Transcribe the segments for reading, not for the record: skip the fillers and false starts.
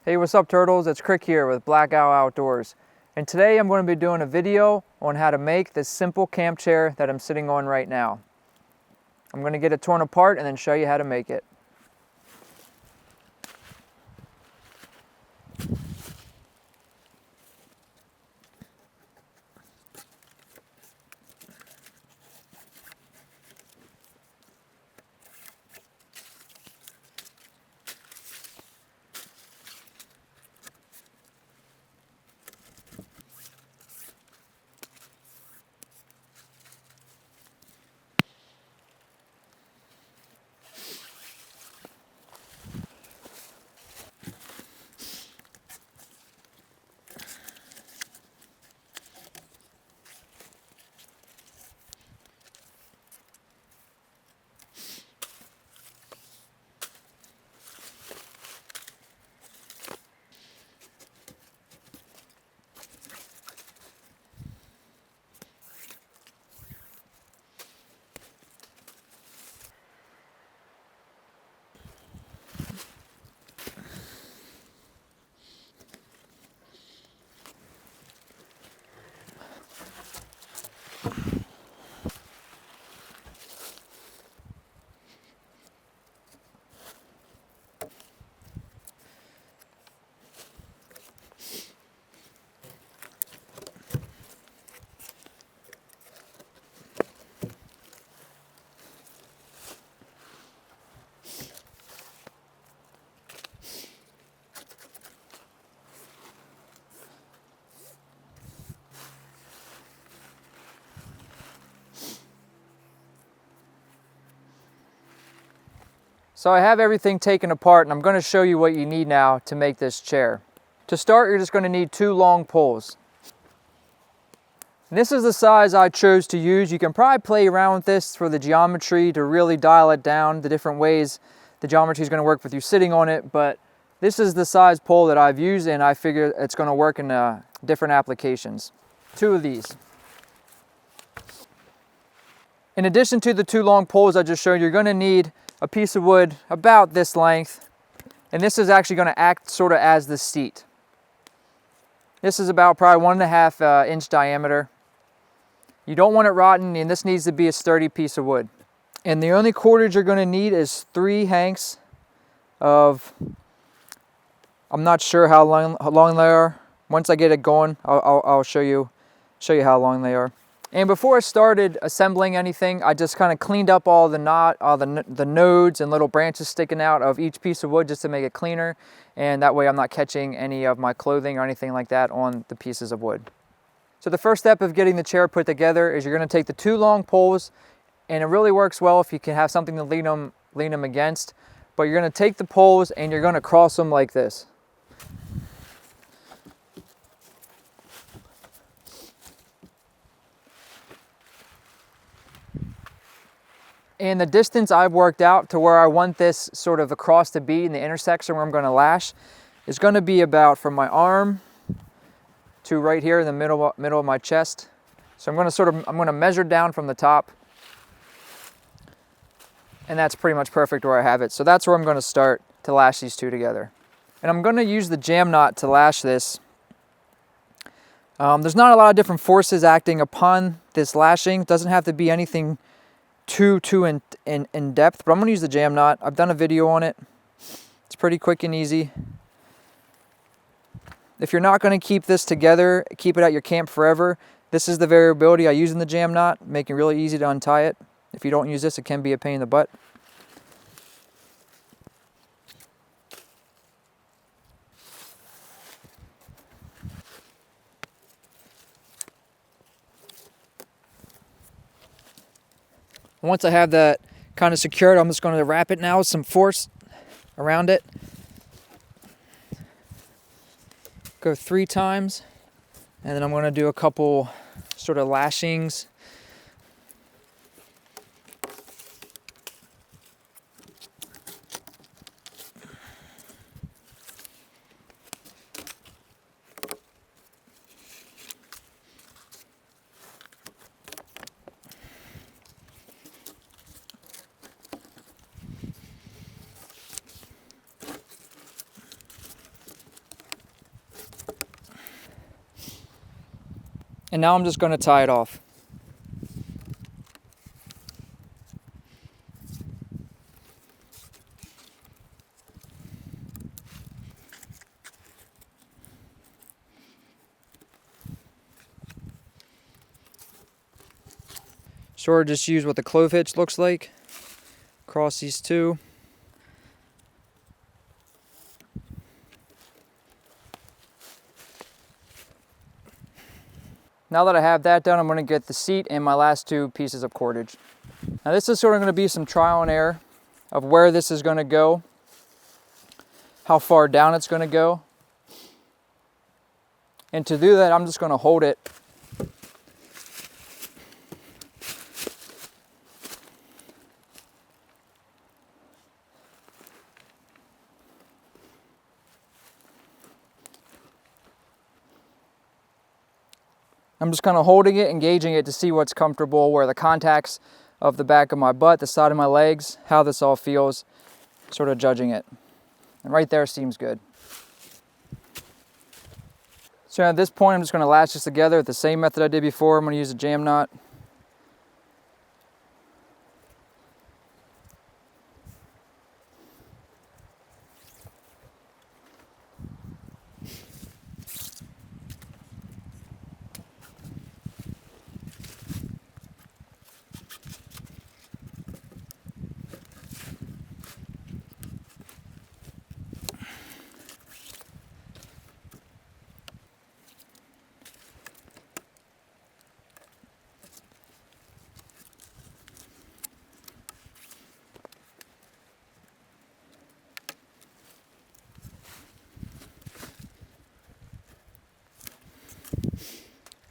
Hey, what's up turtles? It's Krik here with Black Owl Outdoors. And today I'm going to be doing a video on how to make this simple camp chair that I'm sitting on right now. I'm going to get it torn apart and then show you how to make it. So I have everything taken apart and I'm going to show you what you need now to make this chair. To start, you're just going to need 2 long poles. And this is the size I chose to use. You can probably play around with this for the geometry to really dial it down, the different ways the geometry is going to work with you sitting on it, but this is the size pole that I've used and I figure it's going to work in different applications. 2 of these. In addition to the 2 long poles I just showed you, you're going to need a piece of wood about this length, and this is actually going to act sort of as the seat. This is about probably 1.5 inch diameter. You don't want it rotten, and this needs to be a sturdy piece of wood. And the only cordage you're going to need is 3 hanks of, I'm not sure how long they are. Once I get it going, I'll show you how long they are. And before I started assembling anything, I just kind of cleaned up all the nodes and little branches sticking out of each piece of wood just to make it cleaner. And that way I'm not catching any of my clothing or anything like that on the pieces of wood. So the first step of getting the chair put together is you're going to take the 2 long poles, and it really works well if you can have something to lean them against. But you're going to take the poles and you're going to cross them like this. And the distance I've worked out to where I want this sort of across the bead in the intersection where I'm going to lash is going to be about from my arm to right here in the middle of my chest. So I'm going to measure down from the top, and that's pretty much perfect where I have it. So that's where I'm going to start to lash these 2 together. And I'm going to use the jam knot to lash this. There's not a lot of different forces acting upon this lashing. It doesn't have to be anything too in depth, but I'm going to use the jam knot. I've done a video on it. It's pretty quick and easy. If you're not going to keep this together, keep it at your camp forever, this is the variability I use in the jam knot, making it really easy to untie it. If you don't use this, it can be a pain in the butt. Once I have that kind of secured, I'm just going to wrap it now with some force around it. Go 3 times, and then I'm going to do a couple sort of lashings. And now I'm just going to tie it off. Sort of just use what the clove hitch looks like across these two. Now that I have that done, I'm going to get the seat and my last two pieces of cordage. Now this is sort of going to be some trial and error of where this is going to go, how far down it's going to go. And to do that, I'm just going to hold it I'm just kind of holding it, engaging it to see what's comfortable, where the contacts of the back of my butt, the side of my legs, how this all feels, sort of judging it. And right there seems good. So at this point, I'm just going to latch this together with the same method I did before. I'm going to use a jam knot.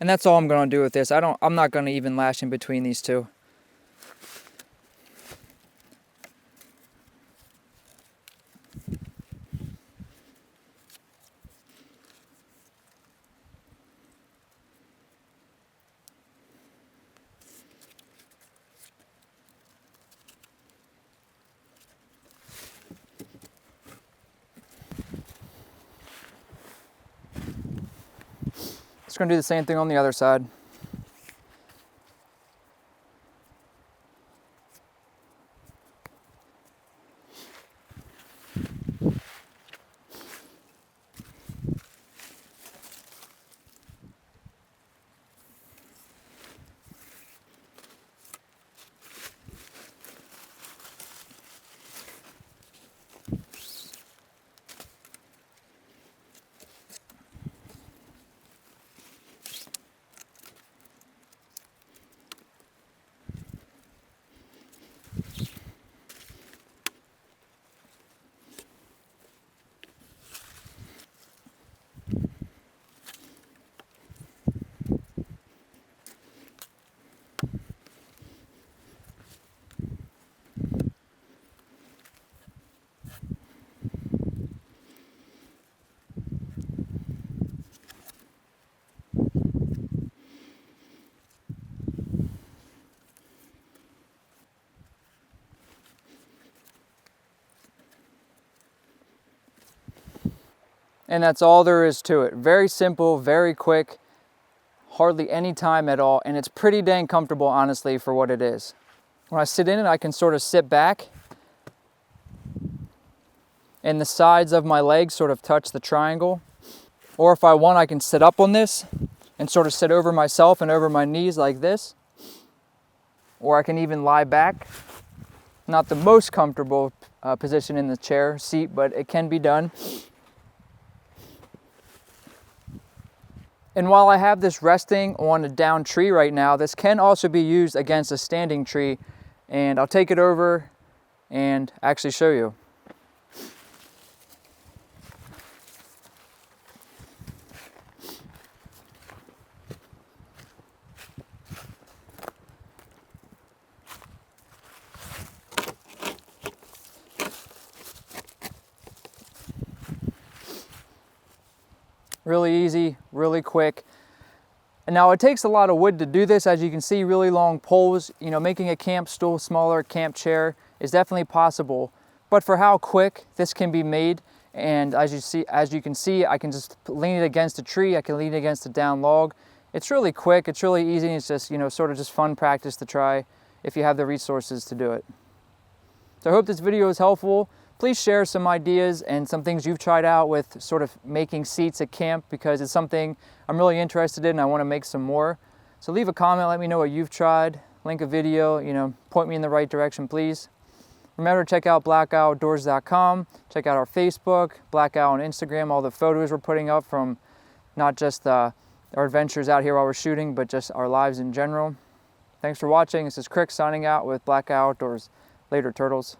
And that's all I'm going to do with this. I'm not going to even lash in between these two. Just going to do the same thing on the other side. And that's all there is to it. Very simple, very quick, hardly any time at all, and it's pretty dang comfortable, honestly, for what it is. When I sit in it, I can sort of sit back, and the sides of my legs sort of touch the triangle. Or if I want, I can sit up on this and sort of sit over myself and over my knees like this. Or I can even lie back. Not the most comfortable position in the chair seat, but it can be done. And while I have this resting on a down tree right now, this can also be used against a standing tree. And I'll take it over and actually show you. Really easy, really quick. And now it takes a lot of wood to do this. As you can see, really long poles. You know, making a camp stool smaller, camp chair is definitely possible. But for how quick this can be made, and as you can see, I can just lean it against a tree, I can lean it against a down log. It's really quick, it's really easy, it's just, you know, sort of just fun practice to try if you have the resources to do it. So I hope this video is helpful. Please share some ideas and some things you've tried out with sort of making seats at camp, because it's something I'm really interested in and I want to make some more. So leave a comment, let me know what you've tried, link a video, you know, point me in the right direction, please. Remember to check out blackoutdoors.com, check out our Facebook, Blackout on Instagram, all the photos we're putting up from not just our adventures out here while we're shooting, but just our lives in general. Thanks for watching. This is Krik signing out with Blackout Outdoors. Later, turtles.